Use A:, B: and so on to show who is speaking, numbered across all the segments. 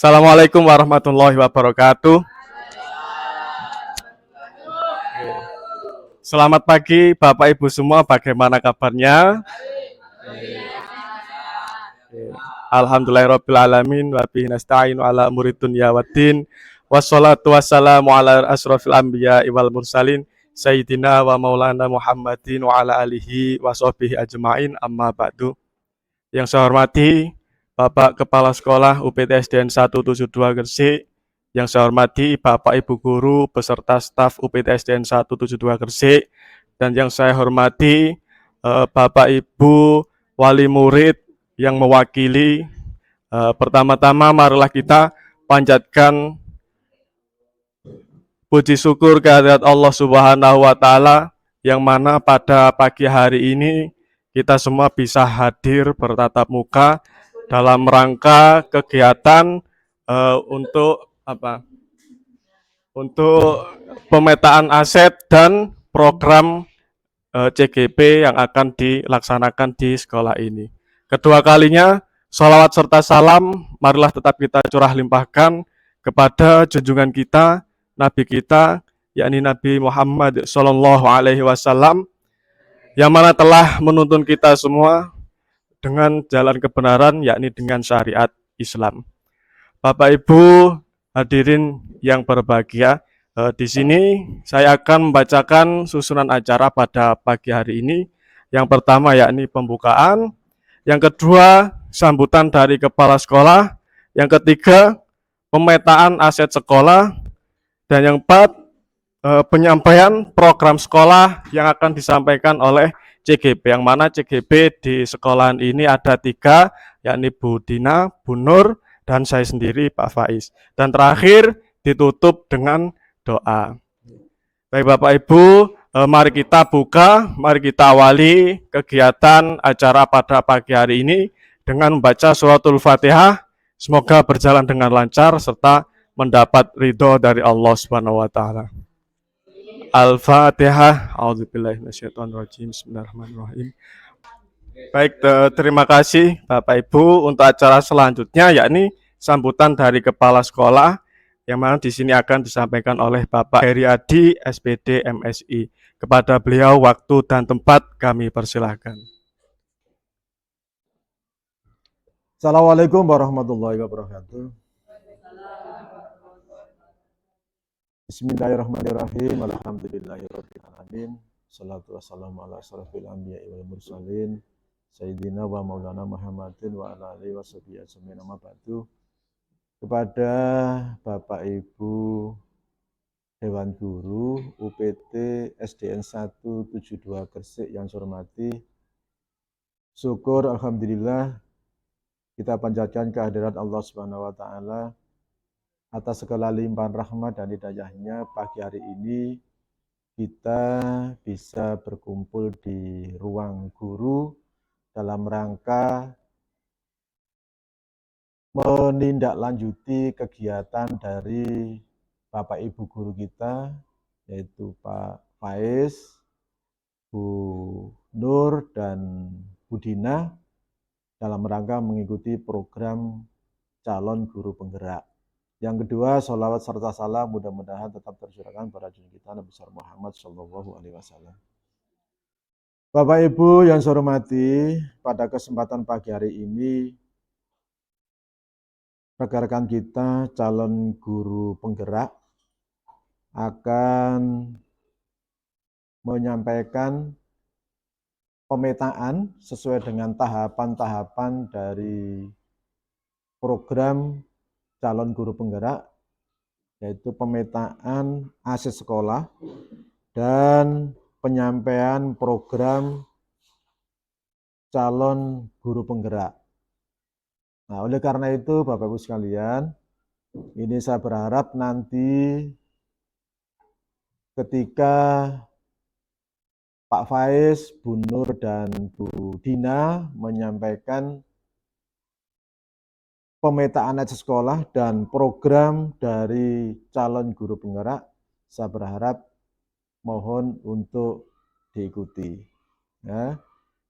A: Assalamualaikum warahmatullahi wabarakatuh. Selamat pagi Bapak Ibu semua, bagaimana kabarnya? Alhamdulillahirrabbilalamin wa bihi nasta'inu ala umuri dunya waddin. Wassalatu wassalamu ala asrofil anbiya wal mursalin Sayyidina wa maulana Muhammadin wa ala alihi wa sahbihi ajma'in, amma ba'du. Yang saya hormati Bapak Kepala Sekolah UPTSDN 172 Gresik, yang saya hormati Bapak Ibu Guru beserta staf UPTSDN 172 Gresik, dan yang saya hormati Bapak Ibu wali murid yang mewakili. Pertama-tama marilah kita panjatkan puji syukur kehadirat Allah Subhanahu wa taala, yang mana pada pagi hari ini kita semua bisa hadir bertatap muka dalam rangka kegiatan untuk apa? Untuk pemetaan aset dan program CGP yang akan dilaksanakan di sekolah ini. Kedua kalinya, sholawat serta salam marilah tetap kita curah limpahkan kepada junjungan kita, Nabi kita, yakni Nabi Muhammad Sallallahu Alaihi Wasallam, yang mana telah menuntun kita semua dengan jalan kebenaran, yakni dengan syariat Islam. Bapak Ibu hadirin yang berbahagia, di sini saya akan membacakan susunan acara pada pagi hari ini. Yang pertama yakni pembukaan, yang kedua sambutan dari kepala sekolah, yang ketiga pemetaan aset sekolah, dan yang keempat penyampaian program sekolah yang akan disampaikan oleh CGP, yang mana CGP di sekolahan ini ada 3, yakni Bu Dina, Bu Nur, dan saya sendiri Pak Faiz. Dan terakhir ditutup dengan doa. Baik Bapak Ibu, mari kita buka, mari kita awali kegiatan acara pada pagi hari ini dengan membaca suratul Fatihah. Semoga berjalan dengan lancar serta mendapat ridho dari Allah Subhanahu wa taala. Al-Fatihah. A'udzubillahi minasyaitonirrajim. Bismillahirrahmanirrahim. Baik, terima kasih Bapak Ibu. Untuk acara selanjutnya yakni sambutan dari kepala sekolah, yang mana di sini akan disampaikan oleh Bapak Heri Adi, SPD MSI. Kepada beliau waktu dan tempat kami persilahkan.
B: Assalamualaikum warahmatullahi wabarakatuh. Bismillahirrahmanirrahim. Alhamdulillahirabbil alamin. Shalatu wassalamu ala asrofil anbiya'i wal mursalin Sayyidina wa maulana Muhammadin wa ala alihi washabihi ajmain, amma ba'du. Kepada Bapak Ibu Dewan Guru UPT SDN 172 Gresik yang saya hormati, syukur alhamdulillah kita panjatkan kehadirat Allah Subhanahu wa taala atas segala limpahan rahmat dan hidayahnya. Pagi hari ini kita bisa berkumpul di ruang guru dalam rangka menindaklanjuti kegiatan dari Bapak Ibu guru kita, yaitu Pak Faiz, Bu Nur, dan Bu Dina, dalam rangka mengikuti program calon guru penggerak. Yang kedua, sholawat serta salam mudah-mudahan tetap tercurahkan pada junjungan kita Nabi besar Muhammad Shallallahu Alaihi Wasallam. Bapak Ibu yang saya hormati, pada kesempatan pagi hari ini rekan-rekan kita calon guru penggerak akan menyampaikan pemetaan sesuai dengan tahapan-tahapan dari program calon guru penggerak, yaitu pemetaan aset sekolah dan penyampaian program calon guru penggerak. Nah, oleh karena itu Bapak Ibu sekalian, ini saya berharap nanti ketika Pak Faiz, Bu Nur, dan Bu Dina menyampaikan pemetaan aset sekolah dan program dari calon guru penggerak, saya berharap mohon untuk diikuti. Ya.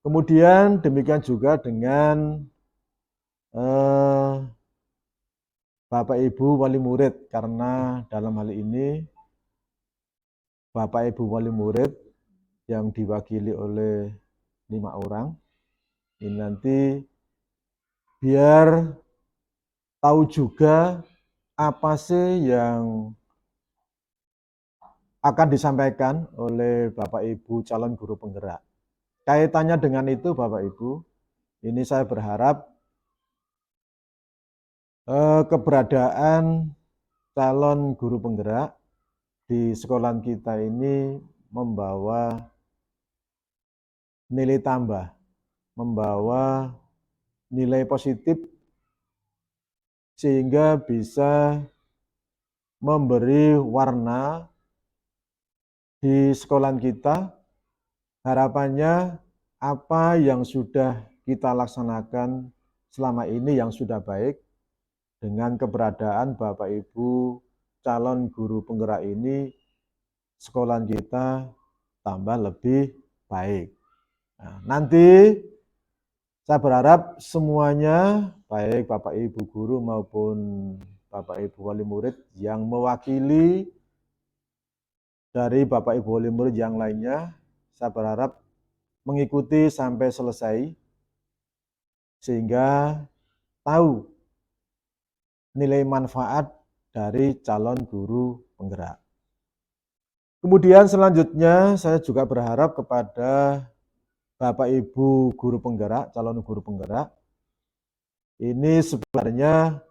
B: Kemudian demikian juga dengan Bapak Ibu wali murid, karena dalam hal ini Bapak Ibu wali murid yang diwakili oleh 5 orang, ini nanti biar tahu juga apa sih yang akan disampaikan oleh Bapak Ibu calon guru penggerak. Kaitannya dengan itu Bapak Ibu, ini saya berharap keberadaan calon guru penggerak di sekolah kita ini membawa nilai tambah, membawa nilai positif sehingga bisa memberi warna di sekolah kita. Harapannya apa yang sudah kita laksanakan selama ini yang sudah baik, dengan keberadaan Bapak Ibu calon guru penggerak ini, sekolah kita tambah lebih baik. Nah, nanti saya berharap semuanya, baik Bapak Ibu guru maupun Bapak Ibu wali murid yang mewakili dari Bapak Ibu wali murid yang lainnya, saya berharap mengikuti sampai selesai sehingga tahu nilai manfaat dari calon guru penggerak. Kemudian selanjutnya saya juga berharap kepada Bapak Ibu guru penggerak, calon guru penggerak, ini sebenarnya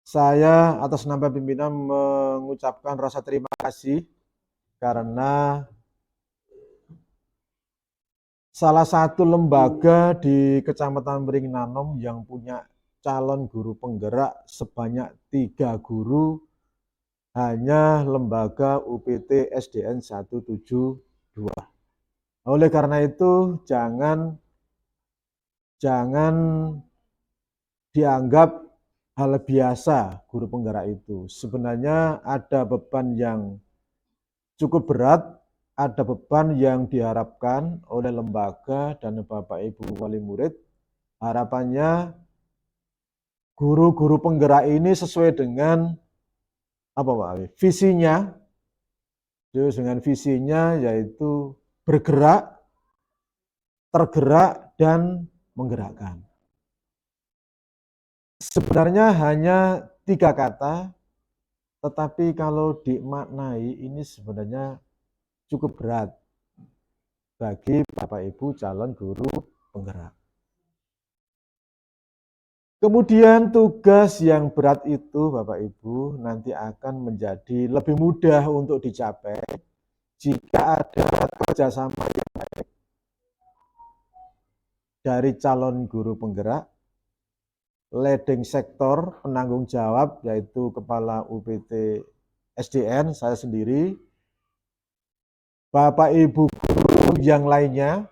B: saya atas nama pimpinan mengucapkan rasa terima kasih karena salah satu lembaga di Kecamatan Meringnanom yang punya calon guru penggerak sebanyak 3 guru hanya lembaga UPT SDN 172. Oleh karena itu jangan dianggap hal biasa guru penggerak itu. Sebenarnya ada beban yang cukup berat, ada beban yang diharapkan oleh lembaga dan Bapak Ibu wali murid. Harapannya guru-guru penggerak ini sesuai dengan visinya, dengan visinya yaitu bergerak, tergerak, dan menggerakkan. Sebenarnya hanya 3 kata, tetapi kalau dimaknai ini sebenarnya cukup berat bagi Bapak Ibu calon guru penggerak. Kemudian tugas yang berat itu Bapak Ibu nanti akan menjadi lebih mudah untuk dicapai jika ada kerjasama yang baik dari calon guru penggerak, leading sektor penanggung jawab yaitu Kepala UPT SDN, saya sendiri, Bapak Ibu guru yang lainnya,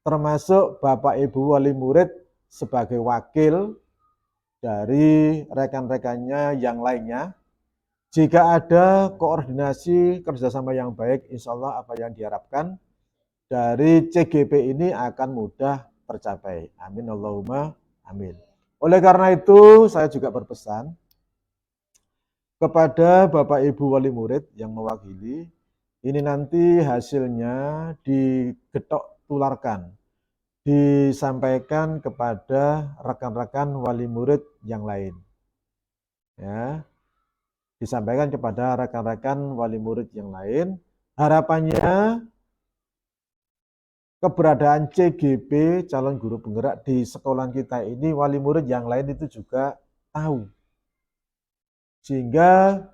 B: termasuk Bapak Ibu wali murid sebagai wakil dari rekan-rekannya yang lainnya. Jika ada koordinasi kerjasama yang baik, insya Allah apa yang diharapkan dari CGP ini akan mudah tercapai. Amin Allahumma amin. Oleh karena itu, saya juga berpesan kepada Bapak Ibu wali murid yang mewakili, ini nanti hasilnya digetok tularkan, disampaikan kepada rekan-rekan wali murid yang lain. Ya, disampaikan kepada rekan-rekan wali murid yang lain. Harapannya keberadaan CGP, calon guru penggerak di sekolah kita ini, wali murid yang lain itu juga tahu. Sehingga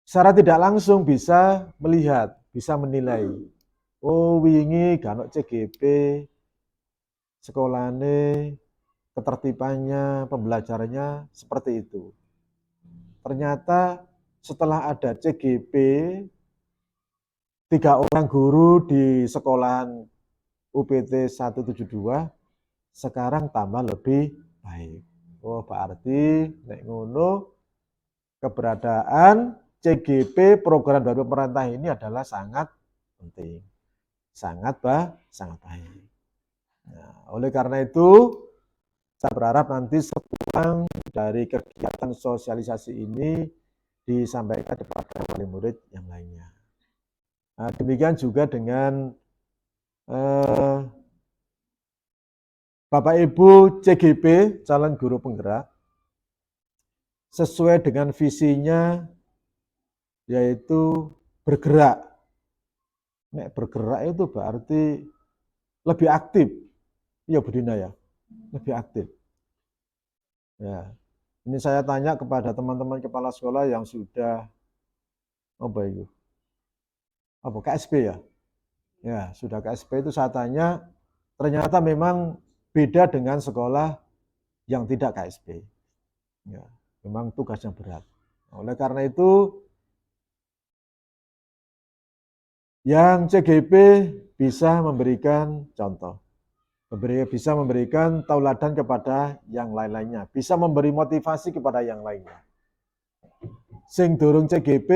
B: secara tidak langsung bisa melihat, bisa menilai. Oh, wingi ganok CGP, sekolahnya, ketertibannya, pembelajarannya seperti itu. Ternyata setelah ada CGP, 3 orang guru di sekolahan UPT 172, sekarang tambah lebih baik. Oh, berarti nek ngono keberadaan CGP program dari pemerintah ini adalah sangat penting. Sangat baik. Nah, oleh karena itu saya berharap nanti setelah tentang dari kegiatan sosialisasi ini disampaikan kepada wali murid yang lainnya. Nah, demikian juga dengan Bapak Ibu CGP, calon guru penggerak, sesuai dengan visinya yaitu bergerak. Nek bergerak itu berarti lebih aktif. Iya Budina ya, lebih aktif. Ya, ini saya tanya kepada teman-teman kepala sekolah yang sudah apa itu? Apa KSP ya? Ya, sudah KSP itu saya tanya, ternyata memang beda dengan sekolah yang tidak KSP. Ya, memang tugasnya berat. Oleh karena itu, yang CGP bisa memberikan contoh, bisa memberikan tauladan kepada yang lain-lainnya, bisa memberi motivasi kepada yang lainnya. Sing durung CGP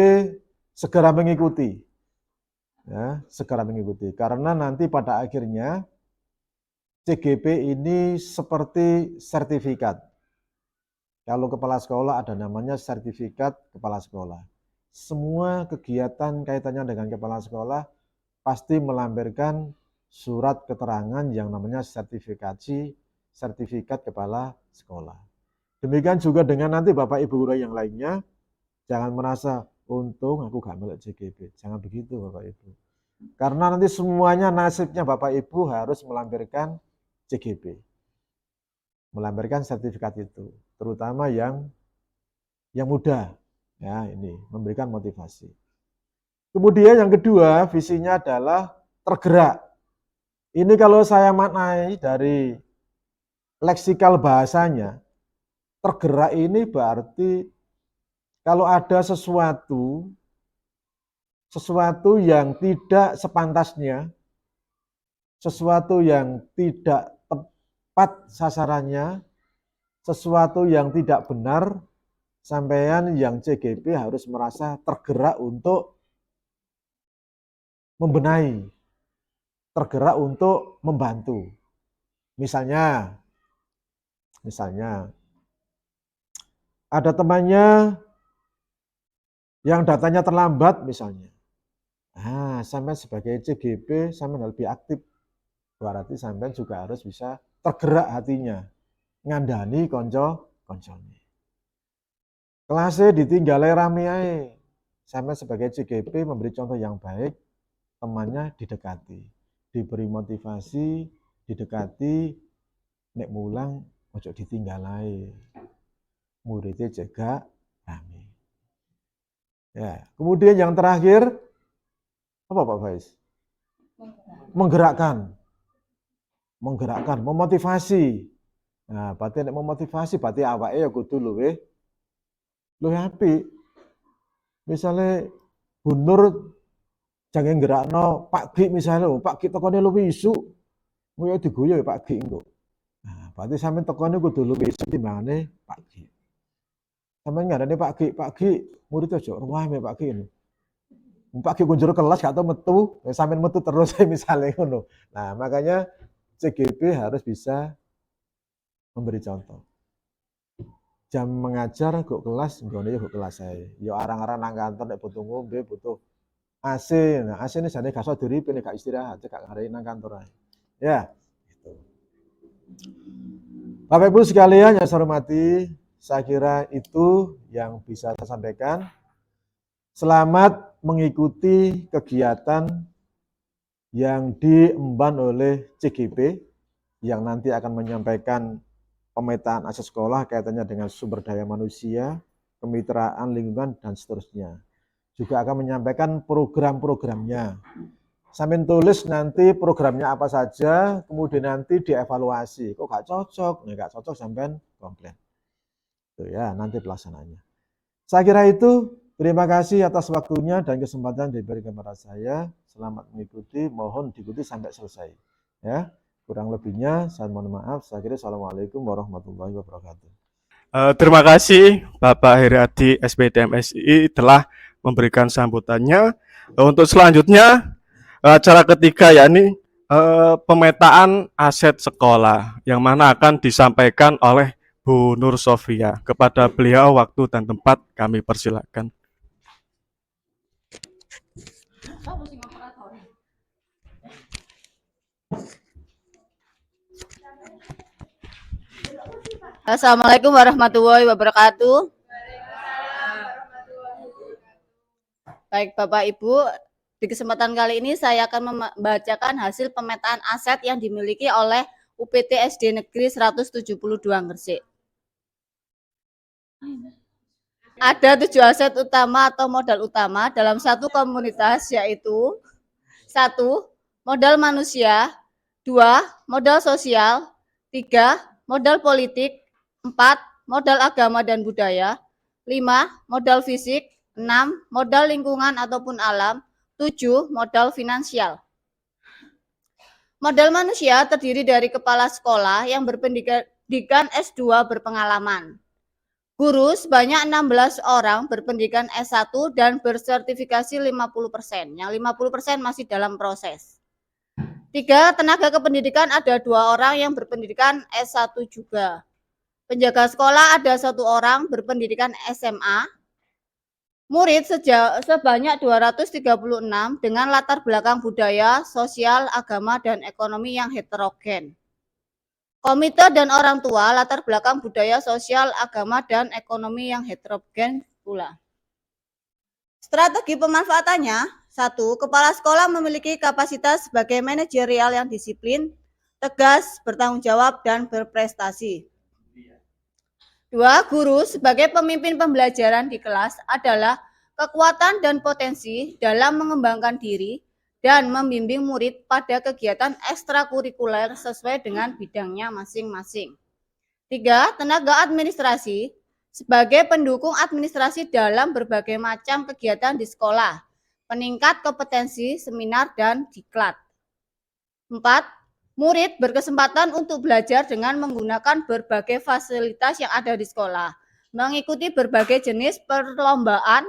B: segera mengikuti, ya, segera mengikuti. Karena nanti pada akhirnya CGP ini seperti sertifikat. Kalau kepala sekolah ada namanya sertifikat kepala sekolah. Semua kegiatan kaitannya dengan kepala sekolah pasti melampirkan surat keterangan yang namanya sertifikat kepala sekolah. Demikian juga dengan nanti Bapak Ibu guru yang lainnya, jangan merasa untung aku gak melek CGP. Jangan begitu Bapak Ibu. Karena nanti semuanya nasibnya Bapak Ibu harus melampirkan CGP. Melampirkan sertifikat itu, terutama yang muda. Ya, ini memberikan motivasi. Kemudian yang kedua, visinya adalah tergerak. Ini kalau saya maknai dari leksikal bahasanya, tergerak ini berarti kalau ada sesuatu yang tidak sepantasnya, sesuatu yang tidak tepat sasarannya, sesuatu yang tidak benar, sampean yang CGP harus merasa tergerak untuk membenahi, tergerak untuk membantu. Misalnya ada temannya yang datanya terlambat misalnya. Nah, sampai sebagai CGP sampai lebih aktif. Berarti sampai juga harus bisa tergerak hatinya, ngandani konco-koncone. Kelasnya ditinggalai rame ae. Sampai sebagai CGP memberi contoh yang baik, temannya didekati, diberi motivasi, didekati, nek mulang ojo ditinggalai. Muridnya jaga rame. Ya, kemudian yang terakhir apa Pak Faiz? Menggerakkan, memotivasi. Nah, berarti nek memotivasi berarti awake ya kudu luwih apik. Misale Bu Nur jangan gerakno Pak Gi misalnya, Pak Gi tekone luwih isuk. Ngoyo diguyu ya Pak Gi engko. Nah, berarti sampean tekone kudu luwih isuk timbangane Pak Gi. Sampeyan ngarani Pak Gi, murid aja ruwame Pak Gi. Pak Gi kunjur kelas gak tau metu, sampeyan metu terus misalnya ngono. Nah, makanya CGP harus bisa memberi contoh. Jam mengajar kok kelas, nggone yo kelas ae. Yo arang-arang nang kantor nek butuh ngombe, butuh AC. Nah, AC ini jane gak iso diripe nek gak istirahat, gak ngarep nang kantor ae. Ya, gitu. Bapak Ibu sekalian yang saya hormati, saya kira itu yang bisa saya sampaikan. Selamat mengikuti kegiatan yang diemban oleh CGP yang nanti akan menyampaikan pemetaan aset sekolah kaitannya dengan sumber daya manusia, kemitraan lingkungan, dan seterusnya. Juga akan menyampaikan program-programnya. Sambil tulis nanti programnya apa saja, kemudian nanti dievaluasi. Kok gak cocok? Nah, gak cocok sampai komplain. Itu ya, nanti pelaksanaannya. Saya kira itu. Terima kasih atas waktunya dan kesempatan diberikan kepada saya. Selamat mengikuti, mohon diikuti sampai selesai. Ya, kurang lebihnya saya mohon maaf. Saya kira assalamualaikum warahmatullahi wabarakatuh.
A: Terima kasih Bapak Heriadi SPDMSI telah memberikan sambutannya. Untuk selanjutnya acara ketiga yakni pemetaan aset sekolah yang mana akan disampaikan oleh Bu Nur Sofia. Kepada beliau waktu dan tempat kami persilakan.
C: Assalamualaikum warahmatullahi wabarakatuh. Baik Bapak Ibu, di kesempatan kali ini saya akan membacakan hasil pemetaan aset yang dimiliki oleh UPT SD Negeri 172 Gresik. Ada 7 aset utama atau modal utama dalam satu komunitas, yaitu 1. Modal manusia, 2. Modal sosial, 3. Modal politik, 4. Modal agama dan budaya, 5. Modal fisik, 6. Modal lingkungan ataupun alam, 7. Modal finansial. Modal manusia terdiri dari kepala sekolah yang berpendidikan S2 berpengalaman. Guru sebanyak 16 orang berpendidikan S1 dan bersertifikasi 50%, yang 50% masih dalam proses. 3. Tenaga kependidikan ada 2 orang yang berpendidikan S1 juga. Penjaga sekolah ada 1 orang berpendidikan SMA. Murid sebanyak 236 dengan latar belakang budaya, sosial, agama, dan ekonomi yang heterogen. Komite dan orang tua latar belakang budaya, sosial, agama, dan ekonomi yang heterogen pula. Strategi pemanfaatannya, 1. Kepala sekolah memiliki kapasitas sebagai manajerial yang disiplin, tegas, bertanggung jawab, dan berprestasi. 2. Guru sebagai pemimpin pembelajaran di kelas adalah kekuatan dan potensi dalam mengembangkan diri dan membimbing murid pada kegiatan ekstrakurikuler sesuai dengan bidangnya masing-masing. 3. Tenaga administrasi sebagai pendukung administrasi dalam berbagai macam kegiatan di sekolah, peningkat kompetensi, seminar, dan diklat. 4. Murid berkesempatan untuk belajar dengan menggunakan berbagai fasilitas yang ada di sekolah, mengikuti berbagai jenis perlombaan,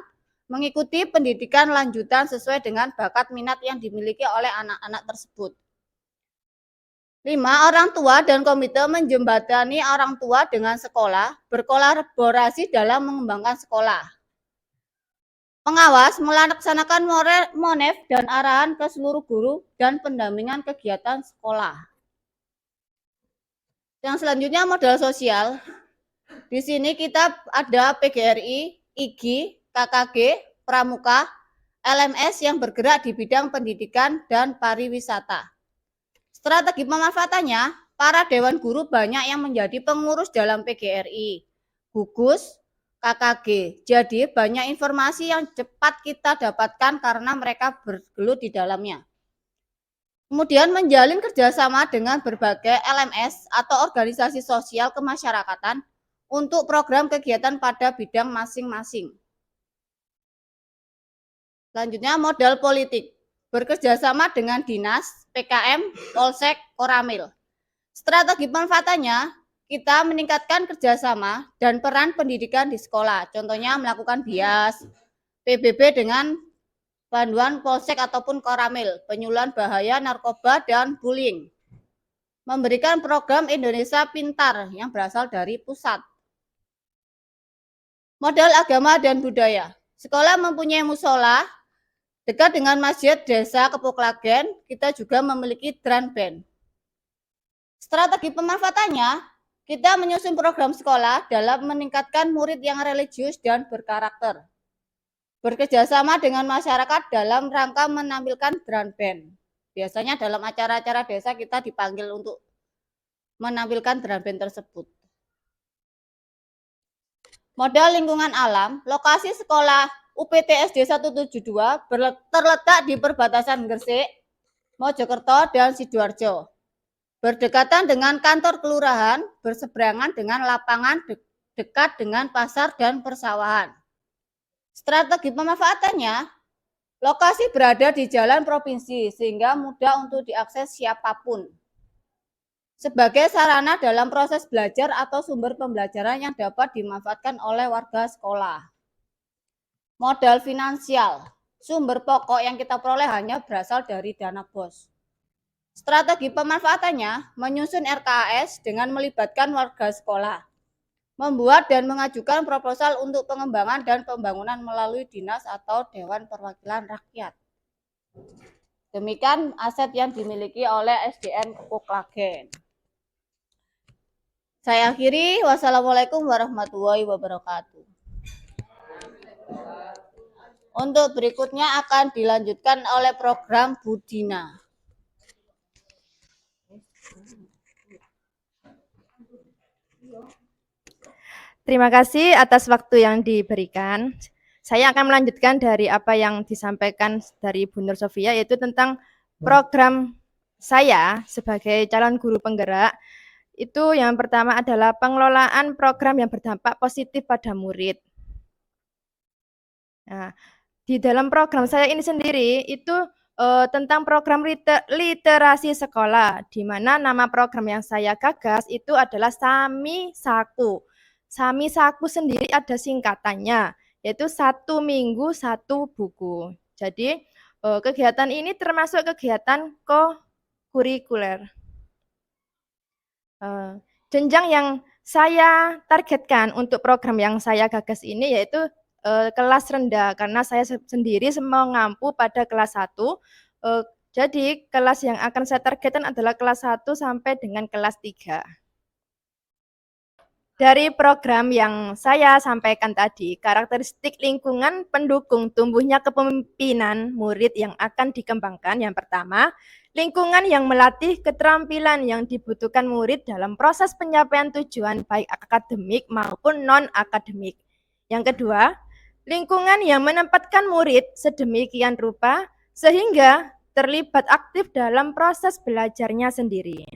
C: mengikuti pendidikan lanjutan sesuai dengan bakat minat yang dimiliki oleh anak-anak tersebut. 5. Orang tua dan komite menjembatani orang tua dengan sekolah, berkolaborasi dalam mengembangkan sekolah. Pengawas melaksanakan monef dan arahan ke seluruh guru dan pendampingan kegiatan sekolah. Yang selanjutnya modal sosial. Di sini kita ada PGRI, IGI, KKG, Pramuka, LMS yang bergerak di bidang pendidikan dan pariwisata. Strategi pemanfaatannya, para dewan guru banyak yang menjadi pengurus dalam PGRI, gugus, KKG. Jadi banyak informasi yang cepat kita dapatkan karena mereka bergelut di dalamnya. Kemudian menjalin kerjasama dengan berbagai LMS atau organisasi sosial kemasyarakatan untuk program kegiatan pada bidang masing-masing. Selanjutnya modal politik, bekerjasama dengan dinas, PKM, Polsek, Koramil. Strategi pemanfaatannya, kita meningkatkan kerjasama dan peran pendidikan di sekolah. Contohnya melakukan BIAS, PBB dengan panduan Polsek ataupun Koramil, penyuluhan bahaya, narkoba, dan bullying. Memberikan program Indonesia Pintar yang berasal dari pusat. Modal agama dan budaya. Sekolah mempunyai musola, dekat dengan masjid desa Kepoklagen, kita juga memiliki drum band. Strategi pemanfaatannya, kita menyusun program sekolah dalam meningkatkan murid yang religius dan berkarakter. Bekerjasama dengan masyarakat dalam rangka menampilkan drum band. Biasanya dalam acara-acara desa kita dipanggil untuk menampilkan drum band tersebut. Modal lingkungan alam, lokasi sekolah UPT SD 172 terletak di perbatasan Gresik, Mojokerto, dan Sidoarjo. Berdekatan dengan kantor kelurahan, berseberangan dengan lapangan, dekat dengan pasar dan persawahan. Strategi pemanfaatannya, lokasi berada di jalan provinsi sehingga mudah untuk diakses siapapun. Sebagai sarana dalam proses belajar atau sumber pembelajaran yang dapat dimanfaatkan oleh warga sekolah. Modal finansial, sumber pokok yang kita peroleh hanya berasal dari dana BOS. Strategi pemanfaatannya, menyusun RKAS dengan melibatkan warga sekolah. membuat dan mengajukan proposal untuk pengembangan dan pembangunan melalui dinas atau Dewan Perwakilan Rakyat. Demikian aset yang dimiliki oleh SDN Kepuk Klagen. Saya akhiri. Wassalamualaikum warahmatullahi wabarakatuh. Untuk berikutnya akan dilanjutkan oleh program Budina.
D: Terima kasih atas waktu yang diberikan. Saya akan melanjutkan dari apa yang disampaikan dari Bu Nur Sofia, yaitu tentang program saya sebagai calon guru penggerak. Itu yang pertama adalah pengelolaan program yang berdampak positif pada murid. Nah, di dalam program saya ini sendiri itu tentang program literasi sekolah, di mana nama program yang saya gagas itu adalah Sami Saku. Sami Saku sendiri ada singkatannya, yaitu 1 minggu 1 buku. Jadi kegiatan ini termasuk kegiatan co-kurikuler. Jenjang yang saya targetkan untuk program yang saya gagas ini yaitu kelas rendah, karena saya sendiri mengampu pada kelas 1. Jadi kelas yang akan saya targetkan adalah kelas 1 sampai dengan kelas 3. Dari program yang saya sampaikan tadi, karakteristik lingkungan pendukung tumbuhnya kepemimpinan murid yang akan dikembangkan. Yang pertama, lingkungan yang melatih keterampilan yang dibutuhkan murid dalam proses pencapaian tujuan baik akademik maupun non-akademik. Yang kedua, lingkungan yang menempatkan murid sedemikian rupa sehingga terlibat aktif dalam proses belajarnya sendiri.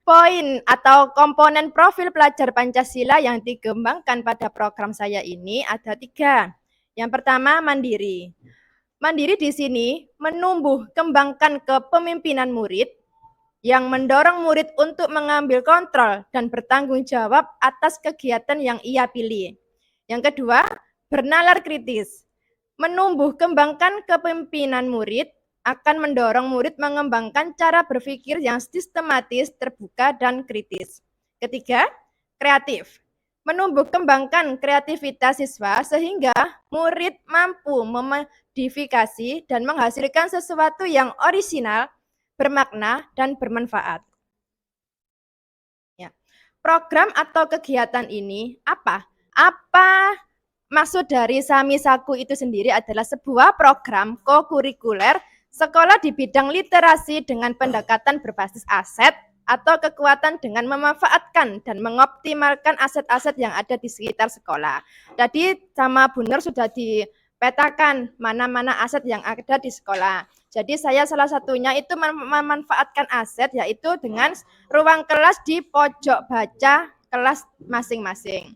D: Poin atau komponen profil pelajar Pancasila yang dikembangkan pada program saya ini ada 3. Yang pertama, mandiri. Mandiri di sini menumbuh kembangkan kepemimpinan murid yang mendorong murid untuk mengambil kontrol dan bertanggung jawab atas kegiatan yang ia pilih. Yang kedua, bernalar kritis. Menumbuh kembangkan kepemimpinan murid akan mendorong murid mengembangkan cara berpikir yang sistematis, terbuka, dan kritis. Ketiga, kreatif. Menumbuh kembangkan kreativitas siswa sehingga murid mampu memodifikasi dan menghasilkan sesuatu yang orisinal, bermakna, dan bermanfaat. Ya. Program atau kegiatan ini apa? Apa maksud dari Sami Saku itu sendiri adalah sebuah program co-kurikuler sekolah di bidang literasi dengan pendekatan berbasis aset atau kekuatan dengan memanfaatkan dan mengoptimalkan aset-aset yang ada di sekitar sekolah. Tadi sama Bu Nur sudah dipetakan mana-mana aset yang ada di sekolah. Jadi saya salah satunya itu memanfaatkan aset yaitu dengan ruang kelas di pojok baca kelas masing-masing.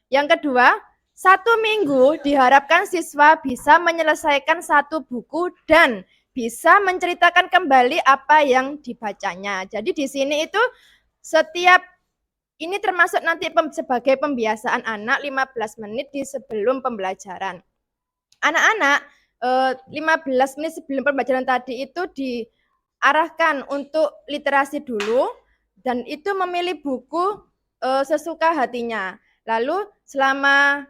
D: Yang kedua, 1 minggu diharapkan siswa bisa menyelesaikan 1 buku dan bisa menceritakan kembali apa yang dibacanya. Jadi di sini itu setiap ini termasuk nanti sebagai pembiasaan anak 15 menit di sebelum pembelajaran. Anak-anak 15 menit sebelum pembelajaran tadi itu diarahkan untuk literasi dulu dan itu memilih buku sesuka hatinya. Lalu selama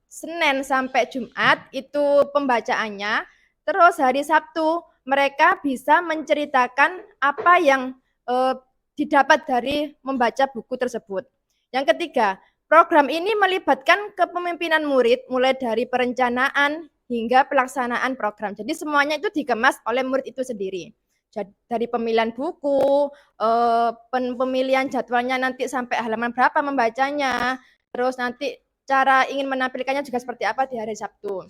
D: Senin sampai Jumat itu pembacaannya. Terus hari Sabtu mereka bisa menceritakan apa yang didapat dari membaca buku tersebut. Yang ketiga, program ini melibatkan kepemimpinan murid mulai dari perencanaan hingga pelaksanaan program. Jadi semuanya itu dikemas oleh murid itu sendiri. Jadi, dari pemilihan buku, pemilihan jadwalnya nanti sampai halaman berapa membacanya, terus nanti cara ingin menampilkannya juga seperti apa di hari Sabtu.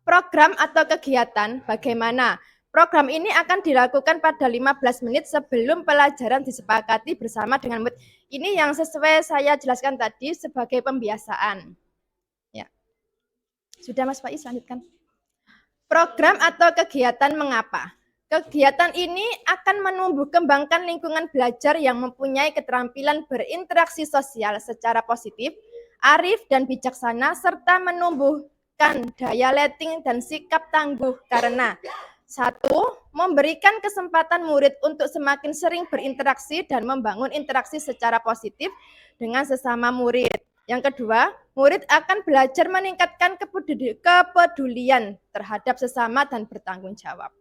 D: Program atau kegiatan bagaimana? Program ini akan dilakukan pada 15 menit sebelum pelajaran disepakati bersama dengan murid. Ini yang sesuai saya jelaskan tadi sebagai pembiasaan. Ya. Sudah Mas Faiz, lanjutkan. Program atau kegiatan mengapa? Kegiatan ini akan menumbuh kembangkan lingkungan belajar yang mempunyai keterampilan berinteraksi sosial secara positif, arif dan bijaksana, serta menumbuhkan daya letting dan sikap tangguh karena Satu, memberikan kesempatan murid untuk semakin sering berinteraksi dan membangun interaksi secara positif dengan sesama murid. Yang kedua, murid akan belajar meningkatkan kepedulian terhadap sesama dan bertanggung jawab.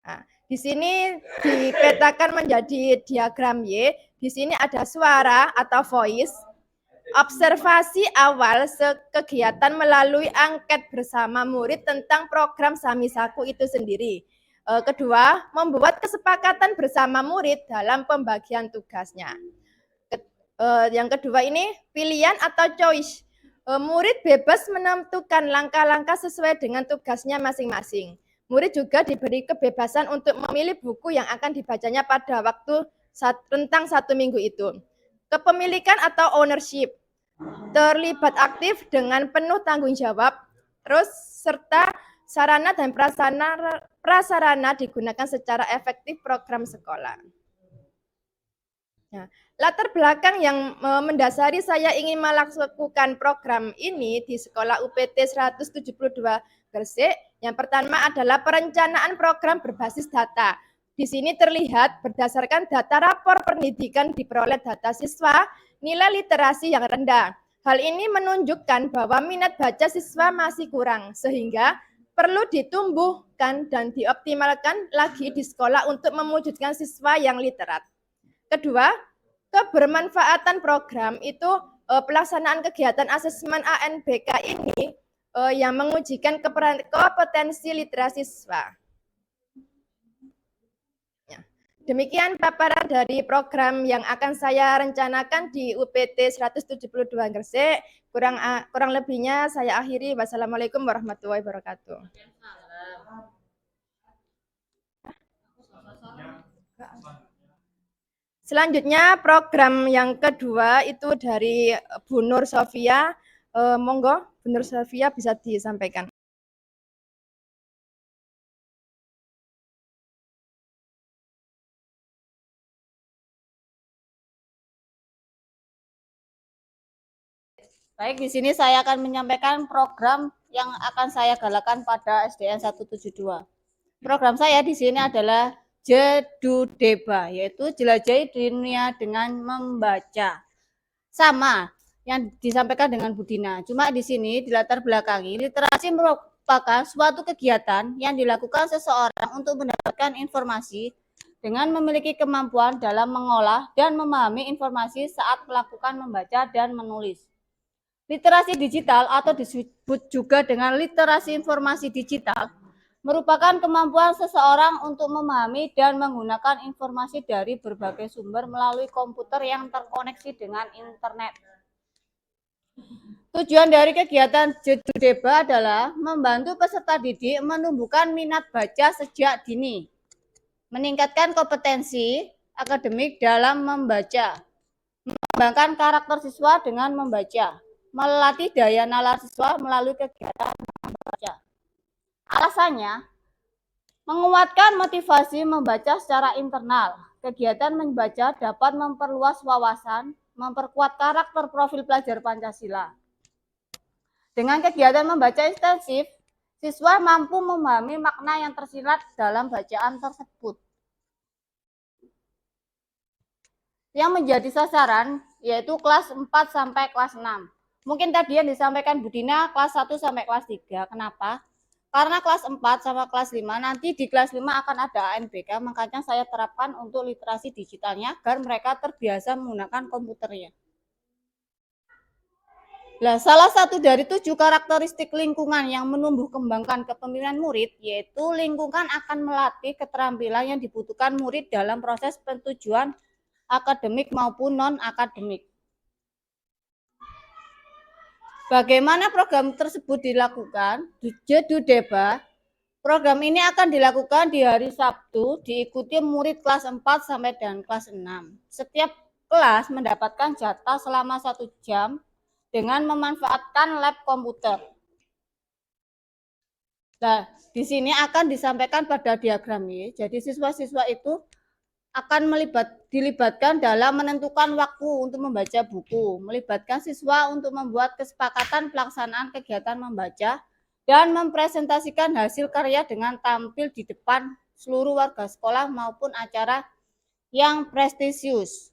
D: Nah, di sini dipetakan menjadi diagram Y. Di sini ada suara atau voice. Observasi awal kegiatan melalui angket bersama murid tentang program Samisaku itu sendiri. Kedua, membuat kesepakatan bersama murid dalam pembagian tugasnya. Yang kedua ini pilihan atau choice. Murid bebas menentukan langkah-langkah sesuai dengan tugasnya masing-masing. Murid juga diberi kebebasan untuk memilih buku yang akan dibacanya pada waktu rentang 1 minggu itu. Kepemilikan atau ownership, terlibat aktif dengan penuh tanggung jawab, terus serta sarana dan prasarana digunakan secara efektif program sekolah. Nah, latar belakang yang mendasari saya ingin melakukan program ini di Sekolah UPT 172 Gresik. Yang pertama adalah perencanaan program berbasis data. Di sini terlihat berdasarkan data rapor pendidikan diperoleh data siswa, nilai literasi yang rendah. Hal ini menunjukkan bahwa minat baca siswa masih kurang, sehingga perlu ditumbuhkan dan dioptimalkan lagi di sekolah untuk mewujudkan siswa yang literat. Kedua, kebermanfaatan program itu pelaksanaan kegiatan asesmen ANBK ini yang mengujikan kompetensi literasi siswa. Demikian paparan dari program yang akan saya rencanakan di UPT 172 Gresik. Kurang lebihnya saya akhiri. Wassalamualaikum warahmatullahi wabarakatuh. Selanjutnya program yang kedua itu dari Bu Nur Sofia. Monggo Bu Nur Sofia bisa disampaikan.
C: Baik, di sini saya akan menyampaikan program yang akan saya galakan pada SDN 172. Program saya di sini adalah Jedudeba, yaitu jelajahi dunia dengan membaca. Sama yang disampaikan dengan Budina. Cuma di sini di latar belakangi literasi merupakan suatu kegiatan yang dilakukan seseorang untuk mendapatkan informasi dengan memiliki kemampuan dalam mengolah dan memahami informasi saat melakukan membaca dan menulis. Literasi digital atau disebut juga dengan literasi informasi digital merupakan kemampuan seseorang untuk memahami dan menggunakan informasi dari berbagai sumber melalui komputer yang terkoneksi dengan internet. Tujuan dari kegiatan Jedudeba adalah membantu peserta didik menumbuhkan minat baca sejak dini, meningkatkan kompetensi akademik dalam membaca, mengembangkan karakter siswa dengan membaca, melatih daya nalar siswa melalui kegiatan membaca. Alasannya, menguatkan motivasi membaca secara internal. Kegiatan membaca dapat memperluas wawasan, memperkuat karakter profil pelajar Pancasila. Dengan kegiatan membaca intensif, siswa mampu memahami makna yang tersirat dalam bacaan tersebut. Yang menjadi sasaran yaitu kelas 4 sampai kelas 6. Mungkin tadi yang disampaikan Budina kelas 1 sampai kelas 3. Kenapa? Karena kelas 4 sama kelas 5 nanti di kelas 5 akan ada ANBK, makanya saya terapkan untuk literasi digitalnya agar mereka terbiasa menggunakan komputernya. Nah, salah satu dari 7 karakteristik lingkungan yang menumbuh kembangkan kepemimpinan murid yaitu lingkungan akan melatih keterampilan yang dibutuhkan murid dalam proses pentujuan akademik maupun non-akademik. Bagaimana program tersebut dilakukan? Di Jedudeba, program ini akan dilakukan di hari Sabtu, diikuti murid kelas 4 sampai dan kelas 6. Setiap kelas mendapatkan jatah selama 1 jam dengan memanfaatkan lab komputer. Nah, di sini akan disampaikan pada diagram Y. Jadi siswa-siswa itu akan dilibatkan dalam menentukan waktu untuk membaca buku, melibatkan siswa untuk membuat kesepakatan pelaksanaan kegiatan membaca, dan mempresentasikan hasil karya dengan tampil di depan seluruh warga sekolah maupun acara yang prestisius.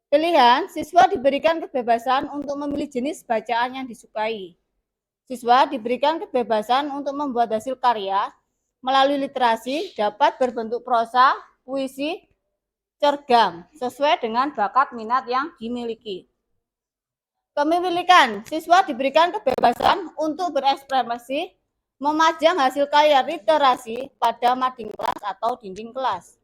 C: Pilihan, siswa diberikan kebebasan untuk memilih jenis bacaan yang disukai. Siswa diberikan kebebasan untuk membuat hasil karya melalui literasi dapat berbentuk prosa, puisi, cergam, sesuai dengan bakat minat yang dimiliki. Kepemilikan, siswa diberikan kebebasan untuk berekspresi, memajang hasil karya literasi pada mading kelas atau dinding kelas,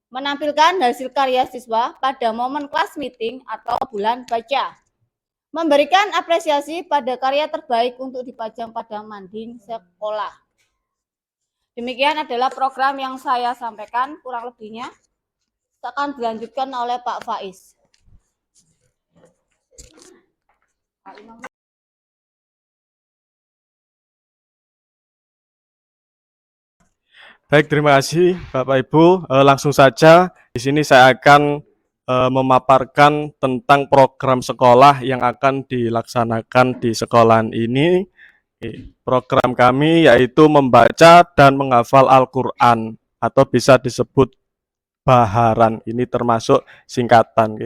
C: menampilkan hasil karya siswa pada momen kelas meeting atau bulan baca, memberikan apresiasi pada karya terbaik untuk dipajang pada mading sekolah. Demikian adalah program yang saya sampaikan, kurang lebihnya akan dilanjutkan oleh Pak Faiz.
A: Baik, terima kasih Bapak Ibu. Langsung saja di sini saya akan memaparkan tentang program sekolah yang akan dilaksanakan di sekolahan ini. Program kami yaitu membaca dan menghafal Al-Quran atau bisa disebut Baharan. Ini termasuk singkatan.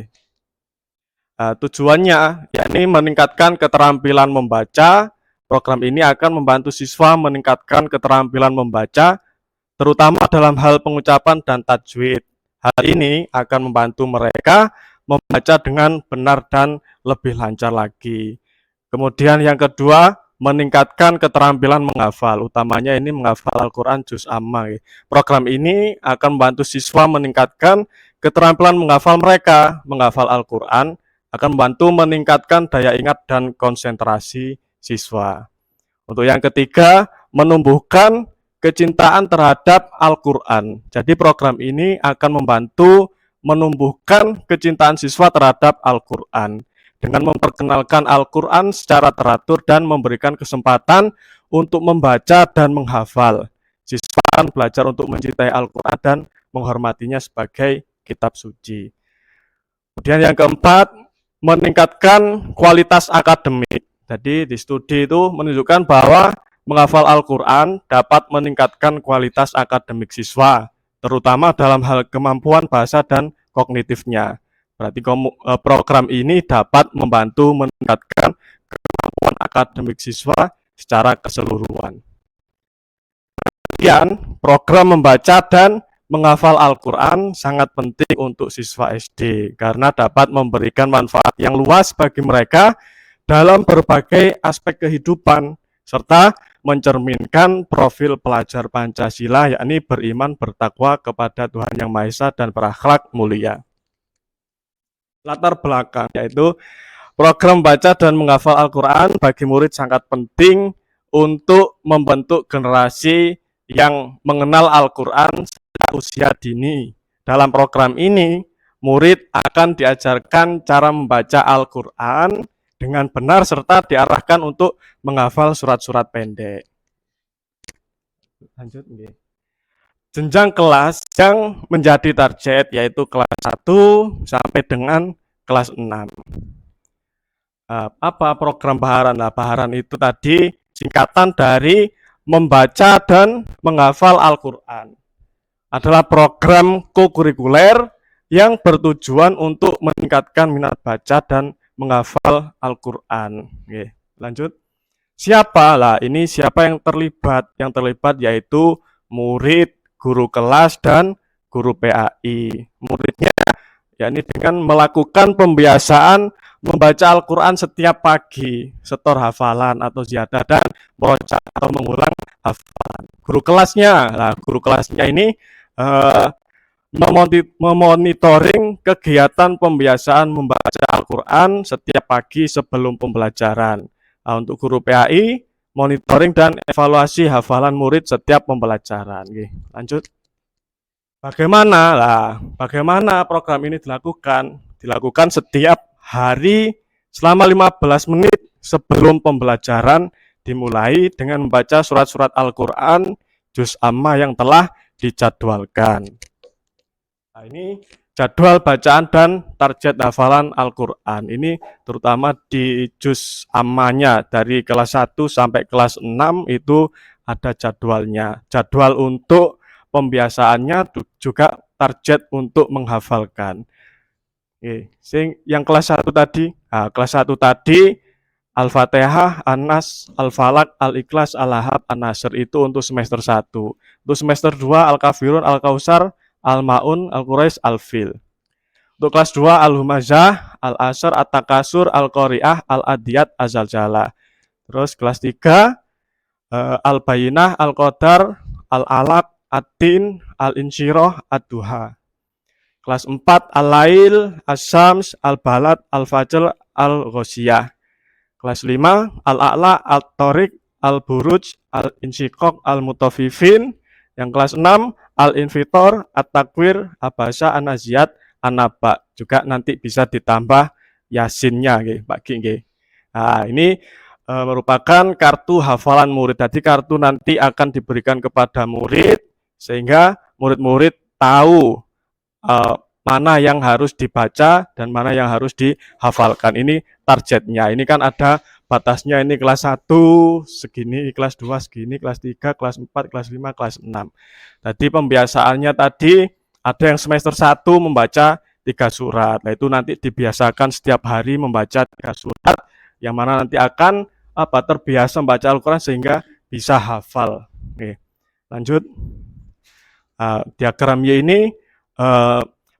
A: Tujuannya yakni meningkatkan keterampilan membaca. Program ini akan membantu siswa meningkatkan keterampilan membaca, terutama dalam hal pengucapan dan tajwid. Hal ini akan membantu mereka membaca dengan benar dan lebih lancar lagi. Kemudian yang kedua, meningkatkan keterampilan menghafal, utamanya ini menghafal Al-Quran Juz Amma. Program ini akan membantu siswa meningkatkan keterampilan menghafal mereka, menghafal Al-Quran, akan membantu meningkatkan daya ingat dan konsentrasi siswa. Untuk yang ketiga, menumbuhkan kecintaan terhadap Al-Quran. Jadi program ini akan membantu menumbuhkan kecintaan siswa terhadap Al-Quran dengan memperkenalkan Al-Quran secara teratur dan memberikan kesempatan untuk membaca dan menghafal. Siswa akan belajar untuk mencintai Al-Quran dan menghormatinya sebagai kitab suci. Kemudian yang keempat, meningkatkan kualitas akademik. Jadi di studi itu menunjukkan bahwa menghafal Al-Quran dapat meningkatkan kualitas akademik siswa, terutama dalam hal kemampuan bahasa dan kognitifnya. Berarti program ini dapat membantu meningkatkan kemampuan akademik siswa secara keseluruhan. Kemudian, program membaca dan menghafal Al-Quran sangat penting untuk siswa SD karena dapat memberikan manfaat yang luas bagi mereka dalam berbagai aspek kehidupan serta mencerminkan profil pelajar Pancasila, yakni beriman bertakwa kepada Tuhan Yang Maha Esa dan berakhlak mulia. Latar belakang yaitu program baca dan menghafal Al-Quran bagi murid sangat penting untuk membentuk generasi yang mengenal Al-Quran sejak usia dini. Dalam program ini, murid akan diajarkan cara membaca Al-Quran dengan benar serta diarahkan untuk menghafal surat-surat pendek. Lanjut, jenjang kelas yang menjadi target yaitu kelas 1 sampai dengan kelas 6. Apa program Baharan? Nah, Baharan itu tadi singkatan dari membaca dan menghafal Al-Quran. Adalah program kokurikuler yang bertujuan untuk meningkatkan minat baca dan menghafal Al-Quran. Oke, lanjut. Siapa lah? Ini siapa yang terlibat? Yang terlibat yaitu murid, guru kelas, dan guru PAI. Muridnya yakni dengan melakukan pembiasaan membaca Al-Quran setiap pagi, setor hafalan atau ziyadah dan merojak atau mengulang hafalan. Guru kelasnya ini memonitoring kegiatan pembiasaan membaca Al-Quran setiap pagi sebelum pembelajaran. Untuk guru PAI, monitoring dan evaluasi hafalan murid setiap pembelajaran. Lanjut. Bagaimana program ini dilakukan? Dilakukan setiap hari selama 15 menit sebelum pembelajaran dimulai dengan membaca surat-surat Al-Quran Juz Amma yang telah dijadwalkan. Nah, ini jadwal bacaan dan target hafalan Al-Quran. Ini terutama di juz ammanya dari kelas 1 sampai kelas 6 itu ada jadwalnya. Jadwal untuk pembiasaannya juga target untuk menghafalkan. Oke, yang kelas 1 tadi, kelas 1 tadi Al-Fatihah, An-Nas, Al-Falaq, Al-Ikhlas, Al-Ahab, An-Nasr itu untuk semester 1. Untuk semester 2 Al-Kafirun, Al-Kausar, Al-Maun, Al-Quraisy, Al-Fil. Untuk kelas 2 Al-Humazah, Al-Asr, At-Takasur, Al-Qari'ah, Al-Adiyat, Az-Zalzalah. Terus kelas 3 Al-Bayyinah, Al-Qadar, Al-Alaq, Ad-Din, Al-Insyirah, Ad-Duha. Kelas 4 Al-Lail, As-Syams, Al-Balad, Al-Fajr, Al-Ghoshiyah. Kelas 5 Al-A'la, Al-Tariq, Al-Buruj, Al-Insyiqaq, Al-Mutaffifin. Yang kelas 6 Al-Infitor, At-Takwir, Abasa, An-Naziyat, An-Naba. Juga nanti bisa ditambah Yasinnya nggih, Pak Ki nggih. Nah, ini merupakan kartu hafalan murid. Jadi kartu nanti akan diberikan kepada murid sehingga murid-murid tahu mana yang harus dibaca dan mana yang harus dihafalkan. Ini targetnya. Ini kan ada batasnya, ini kelas 1 segini, kelas 2 segini, kelas 3, kelas 4, kelas 5, kelas 6. Jadi pembiasaannya tadi ada yang semester 1 membaca 3 surat. Nah, itu nanti dibiasakan setiap hari membaca 3 surat yang mana nanti akan terbiasa membaca Al-Quran sehingga bisa hafal. Oke, lanjut. Diagram Y ini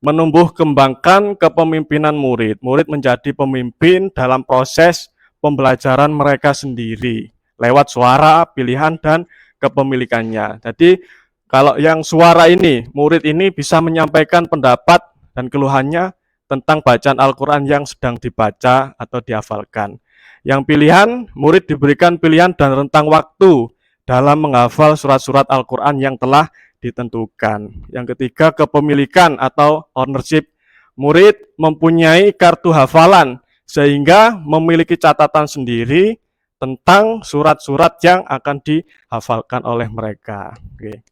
A: menumbuh kembangkan kepemimpinan murid. Murid menjadi pemimpin dalam proses pembelajaran mereka sendiri lewat suara, pilihan, dan kepemilikannya. Jadi kalau yang suara ini, murid ini bisa menyampaikan pendapat dan keluhannya tentang bacaan Al-Quran yang sedang dibaca atau dihafalkan. Yang pilihan, murid diberikan pilihan dan rentang waktu dalam menghafal surat-surat Al-Quran yang telah ditentukan. Yang ketiga, kepemilikan atau ownership. Murid mempunyai kartu hafalan sehingga memiliki catatan sendiri tentang surat-surat yang akan dihafalkan oleh mereka. Oke.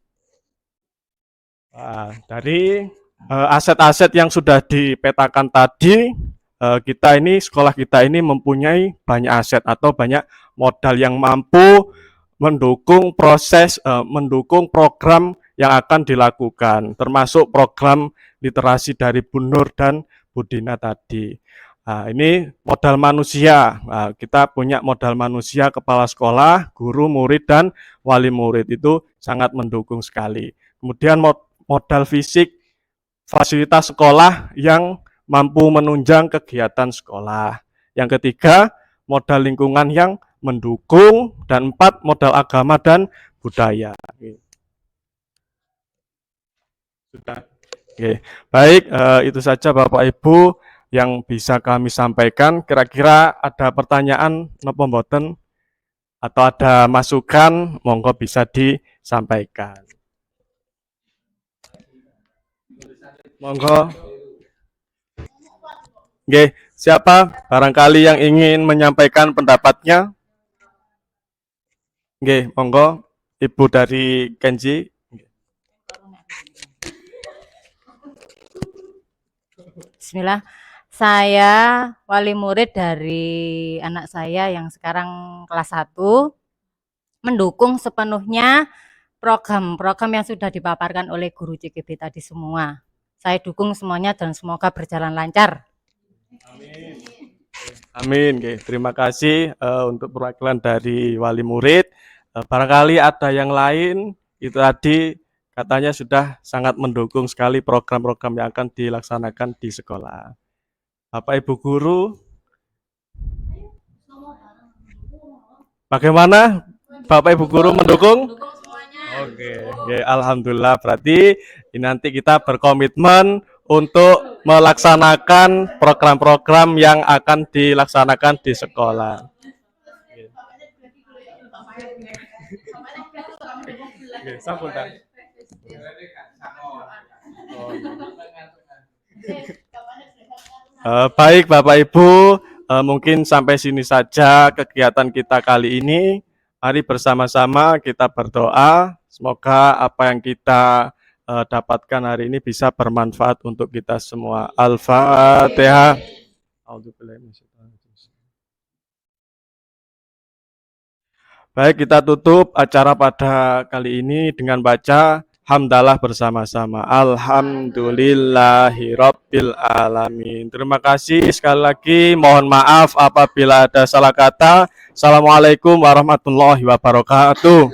A: Dari aset-aset yang sudah dipetakan tadi, sekolah kita ini mempunyai banyak aset atau banyak modal yang mampu mendukung mendukung program yang akan dilakukan, termasuk program literasi dari Bu Nur dan Bu Dina tadi. Ini modal manusia. Kita punya modal manusia, kepala sekolah, guru, murid, dan wali murid itu sangat mendukung sekali. Kemudian modal fisik, fasilitas sekolah yang mampu menunjang kegiatan sekolah. Yang ketiga, modal lingkungan yang mendukung, dan 4 modal agama dan budaya. Sudah. Oke. Baik, itu saja Bapak Ibu yang bisa kami sampaikan. Kira-kira ada pertanyaan napa mboten atau ada masukan, monggo bisa disampaikan. Monggo. Oke, siapa barangkali yang ingin menyampaikan pendapatnya? Oke, monggo Ibu dari Kenji.
E: Bismillah, saya wali murid dari anak saya yang sekarang kelas 1, mendukung sepenuhnya program-program yang sudah dipaparkan oleh guru CGB tadi semua. Saya dukung semuanya dan semoga berjalan lancar.
A: Amin. Amin. Oke, terima kasih untuk perwakilan dari wali murid. Barangkali ada yang lain, itu tadi katanya sudah sangat mendukung sekali program-program yang akan dilaksanakan di sekolah. Bapak Ibu guru, bagaimana Bapak Ibu guru mendukung? Oke, alhamdulillah. Berarti ini nanti kita berkomitmen untuk melaksanakan program-program yang akan dilaksanakan di sekolah. Baik Bapak Ibu, mungkin sampai sini saja kegiatan kita kali ini. Mari bersama-sama kita berdoa, semoga apa yang kita dapatkan hari ini bisa bermanfaat untuk kita semua. Al-Fatihah. Baik, kita tutup acara pada kali ini dengan baca hamdalah bersama-sama. Alhamdulillahirabbil alamin. Terima kasih sekali lagi. Mohon maaf apabila ada salah kata. Assalamualaikum warahmatullahi wabarakatuh.